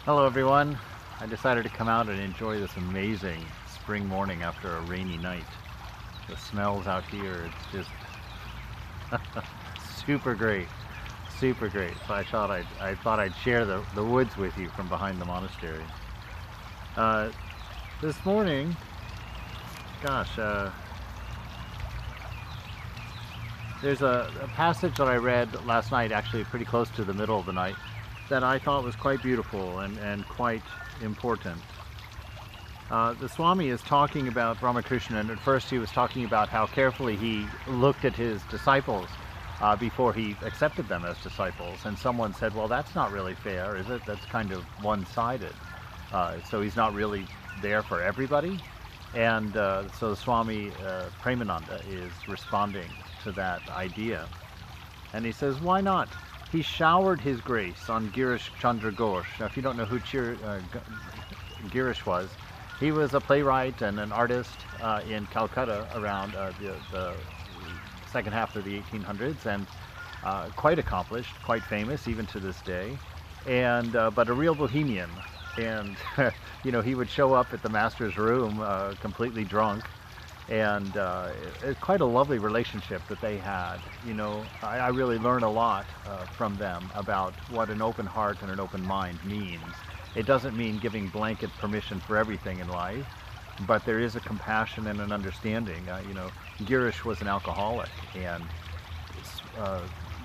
Hello everyone. I decided to come out and enjoy this amazing spring morning after a rainy night. The smells out here, it's just super great. Super great. So I thought I'd share the woods with you from behind the monastery. Uh, this morning, gosh, there's a passage that I read last night, actually pretty close to the middle of the night, that I thought was quite beautiful and quite important. The Swami is talking about Ramakrishna, and at first he was talking about how carefully he looked at his disciples before he accepted them as disciples. And someone said, well, that's not really fair, is it? That's kind of one-sided. So he's not really there for everybody. And so the Swami Premananda is responding to that idea. And he says, why not? He showered his grace on Girish Chandra Ghosh. Now, if you don't know who Girish was, he was a playwright and an artist in Calcutta around the second half of the 1800s, and quite accomplished, quite famous even to this day, and but a real bohemian. And he would show up at the master's room completely drunk, and it's quite a lovely relationship that they had. I really learned a lot from them about what an open heart and an open mind means. It doesn't mean giving blanket permission for everything in life, but there is a compassion and an understanding. Girish was an alcoholic, and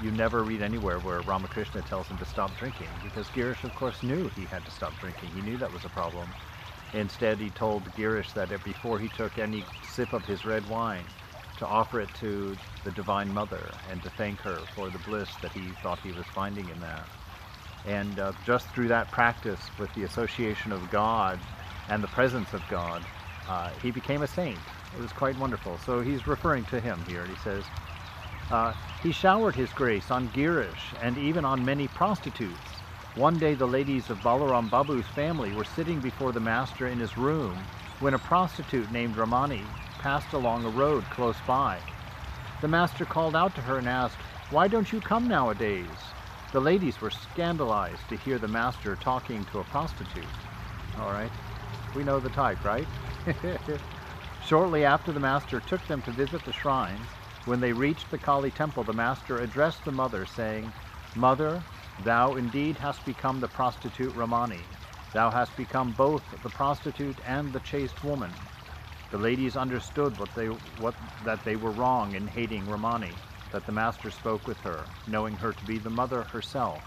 you never read anywhere where Ramakrishna tells him to stop drinking, because Girish, of course, knew he had to stop drinking. He knew that was a problem. Instead, he told Girish that before he took any sip of his red wine, to offer it to the Divine Mother and to thank her for the bliss that he thought he was finding in that. And just through that practice with the association of God and the presence of God, he became a saint. It was quite wonderful. So he's referring to him here. He says, he showered his grace on Girish and even on many prostitutes. One day the ladies of Balaram Babu's family were sitting before the master in his room when a prostitute named Ramani passed along a road close by. The master called out to her and asked, "Why don't you come nowadays?" The ladies were scandalized to hear the master talking to a prostitute. All right, we know the type, right? Shortly after the master took them to visit the shrines, when they reached the Kali temple, the master addressed the mother, saying, "Mother, thou indeed hast become the prostitute Ramani. Thou hast become both the prostitute and the chaste woman." The ladies understood that they were wrong in hating Ramani, that the master spoke with her, knowing her to be the mother herself,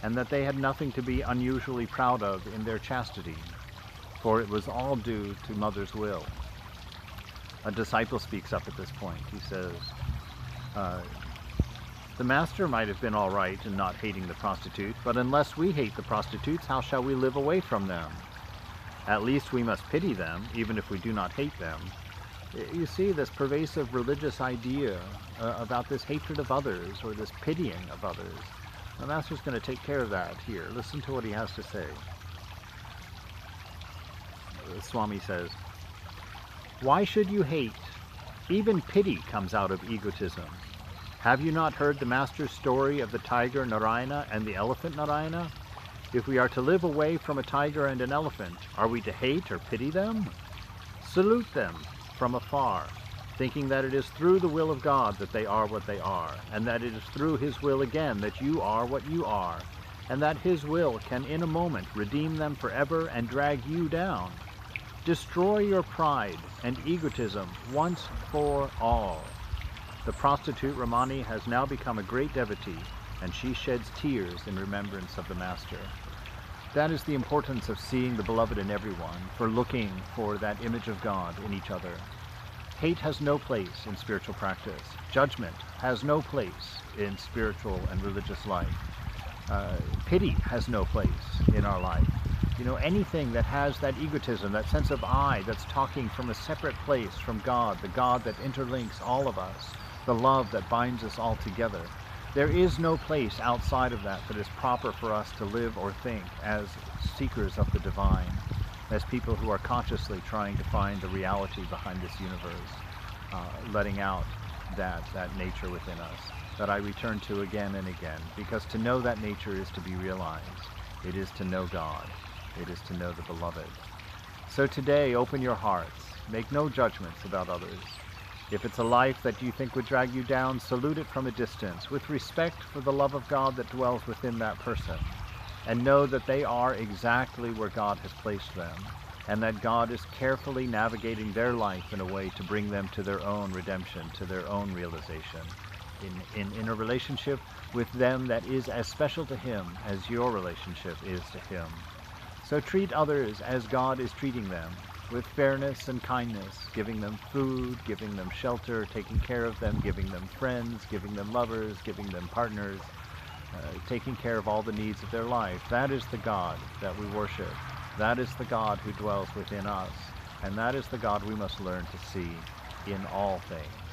and that they had nothing to be unusually proud of in their chastity, for it was all due to mother's will. A disciple speaks up at this point. He says, the master might have been all right in not hating the prostitute, but unless we hate the prostitutes, how shall we live away from them? At least we must pity them, even if we do not hate them. You see this pervasive religious idea about this hatred of others, or this pitying of others. The master's going to take care of that here. Listen to what he has to say. The Swami says, "Why should you hate? Even pity comes out of egotism. Have you not heard the master's story of the tiger Narayana and the elephant Narayana? If we are to live away from a tiger and an elephant, are we to hate or pity them? Salute them from afar, thinking that it is through the will of God that they are what they are, and that it is through his will again that you are what you are, and that his will can in a moment redeem them forever and drag you down. Destroy your pride and egotism once for all. The prostitute Ramani has now become a great devotee, and she sheds tears in remembrance of the master." That is the importance of seeing the beloved in everyone, for looking for that image of God in each other. Hate has no place in spiritual practice. Judgment has no place in spiritual and religious life. Pity has no place in our life. Anything that has that egotism, that sense of I, that's talking from a separate place from God, the God that interlinks all of us, the love that binds us all together. There is no place outside of that is proper for us to live or think as seekers of the divine, as people who are consciously trying to find the reality behind this universe, letting out that nature within us that I return to again and again, because to know that nature is to be realized. It is to know God. It is to know the Beloved. So today, open your hearts. Make no judgments about others. If it's a life that you think would drag you down, salute it from a distance, with respect for the love of God that dwells within that person, and know that they are exactly where God has placed them, and that God is carefully navigating their life in a way to bring them to their own redemption, to their own realization, in a relationship with them that is as special to Him as your relationship is to Him. So treat others as God is treating them, with fairness and kindness, giving them food, giving them shelter, taking care of them, giving them friends, giving them lovers, giving them partners, taking care of all the needs of their life. That is the God that we worship. That is the God who dwells within us. And that is the God we must learn to see in all things.